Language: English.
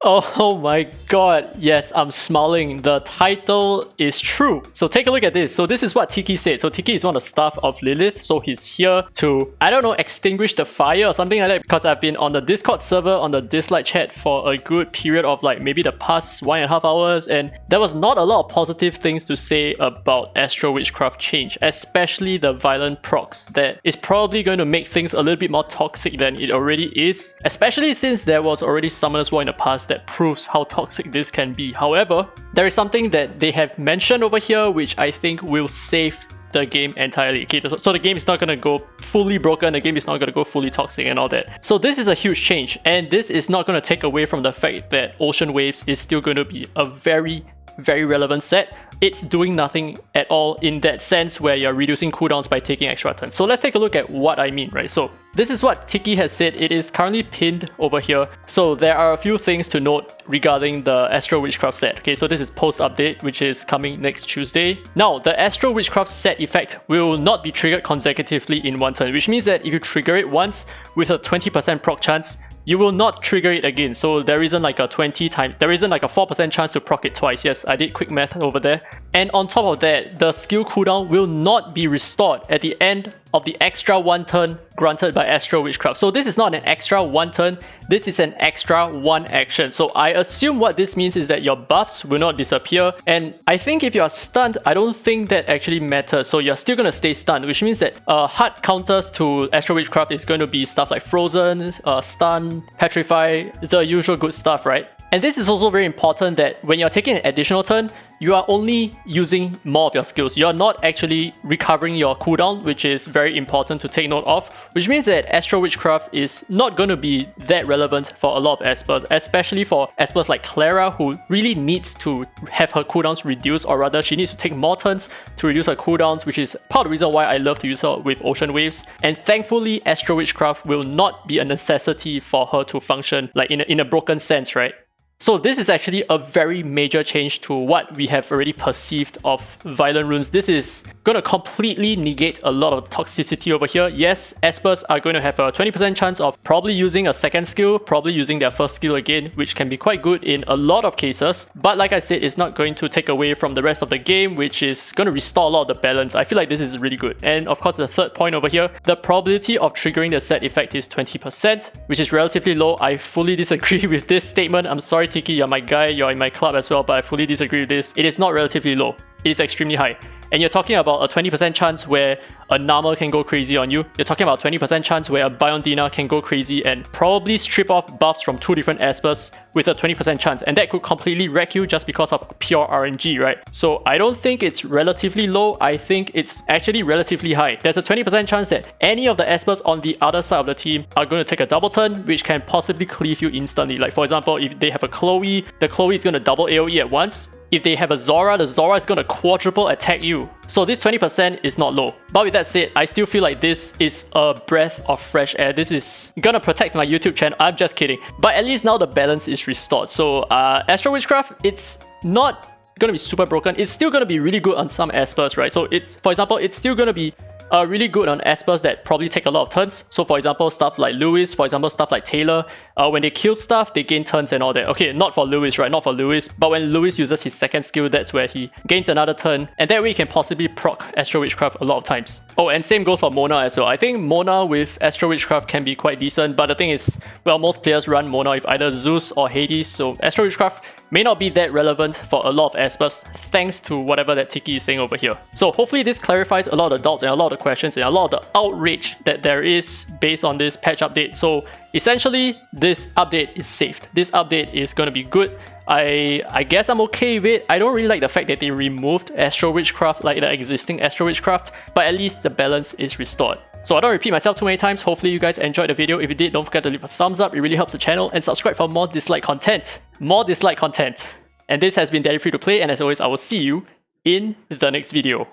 Oh my god, yes, I'm smiling. The title is true. So take a look at this. So this is what Tiki said. So Tiki is one of the staff of Lilith. So he's here to, I don't know, extinguish the fire or something like that, because I've been on the Discord server on the Dislyte chat for a good period of like maybe the past 1.5 hours, and there was not a lot of positive things to say about Astro Witchcraft change, especially the violent procs that is probably going to make things a little bit more toxic than it already is, especially since there was already Summoner's War in the past that proves how toxic this can be. However, there is something that they have mentioned over here which I think will save the game entirely. Okay, so the game is not gonna go fully broken, the game is not gonna go fully toxic and all that. So this is a huge change, and this is not gonna take away from the fact that Ocean Waves is still going to be a very relevant set. It's doing nothing at all in that sense where you're reducing cooldowns by taking extra turns. So let's take a look at what I mean, right? So this is what Tiki has said. It is currently pinned over here. So there are a few things to note regarding the Astro Witchcraft set. Okay, so this is post update, which is coming next Tuesday. Now, the Astro Witchcraft set effect will not be triggered consecutively in one turn, which means that if you trigger it once with a 20% proc chance, you will not trigger it again. So there isn't like a 4% chance to proc it twice. Yes, I did quick math over there. And on top of that, the skill cooldown will not be restored at the end of the extra 1 turn granted by Astro Witchcraft. So this is not an extra 1 turn, this is an extra 1 action. So I assume what this means is that your buffs will not disappear, and I think if you are stunned, I don't think that actually matters. So you're still going to stay stunned, which means that hard counters to Astro Witchcraft is going to be stuff like Frozen, Stun, Petrify, the usual good stuff, right? And this is also very important that when you're taking an additional turn, you are only using more of your skills. You're not actually recovering your cooldown, which is very important to take note of, which means that Astro Witchcraft is not going to be that relevant for a lot of Espers, especially for Espers like Clara, who really needs to have her cooldowns reduced, or rather she needs to take more turns to reduce her cooldowns, which is part of the reason why I love to use her with Ocean Waves. And thankfully, Astro Witchcraft will not be a necessity for her to function like in a broken sense, right? So this is actually a very major change to what we have already perceived of Violent Runes. This is going to completely negate a lot of toxicity over here. Yes, Espers are going to have a 20% chance of probably using a second skill, probably using their first skill again, which can be quite good in a lot of cases. But like I said, it's not going to take away from the rest of the game, which is going to restore a lot of the balance. I feel like this is really good. And of course, the third point over here, the probability of triggering the set effect is 20%, which is relatively low. I fully disagree with this statement. I'm sorry, Tiki, you're my guy, you're in my club as well, but I fully disagree with this. It is not relatively low. It is extremely high. And you're talking about a 20% chance where a Nama can go crazy on you. You're talking about a 20% chance where a Biondina can go crazy and probably strip off buffs from 2 different Espers with a 20% chance. And that could completely wreck you just because of pure RNG, right? So I don't think it's relatively low. I think it's actually relatively high. There's a 20% chance that any of the Espers on the other side of the team are going to take a double turn, which can possibly cleave you instantly. Like for example, if they have a Chloe, the Chloe is going to double AoE at once. If they have a Zora, the Zora is going to quadruple attack you. So this 20% is not low. But with that said, I still feel like this is a breath of fresh air. This is gonna protect my YouTube channel. I'm just kidding. But at least now the balance is restored. So Astro Witchcraft, it's not gonna be super broken. It's still gonna be really good on some Espers, right? So for example, it's still gonna be really good on Espers that probably take a lot of turns. So for example, stuff like Lewis, for example, stuff like Taylor, when they kill stuff, they gain turns and all that. Okay, not for Lewis, right? Not for Lewis. But when Lewis uses his second skill, that's where he gains another turn. And that way he can possibly proc Astro Witchcraft a lot of times. Oh, and same goes for Mona as well. I think Mona with Astro Witchcraft can be quite decent. But the thing is, well, most players run Mona with either Zeus or Hades. So Astro Witchcraft may not be that relevant for a lot of Espers, thanks to whatever that Tiki is saying over here. So hopefully this clarifies a lot of the doubts and a lot of the questions and a lot of the outrage that there is based on this patch update. So essentially, this update is saved. This update is going to be good. I guess I'm okay with it. I don't really like the fact that they removed Astro Witchcraft, like the existing Astro Witchcraft, but at least the balance is restored. So I don't repeat myself too many times. Hopefully you guys enjoyed the video. If you did, don't forget to leave a thumbs up. It really helps the channel, and subscribe for more Dislyte content. More Dislyte content. And this has been Daddy Free to Play, and as always, I will see you in the next video.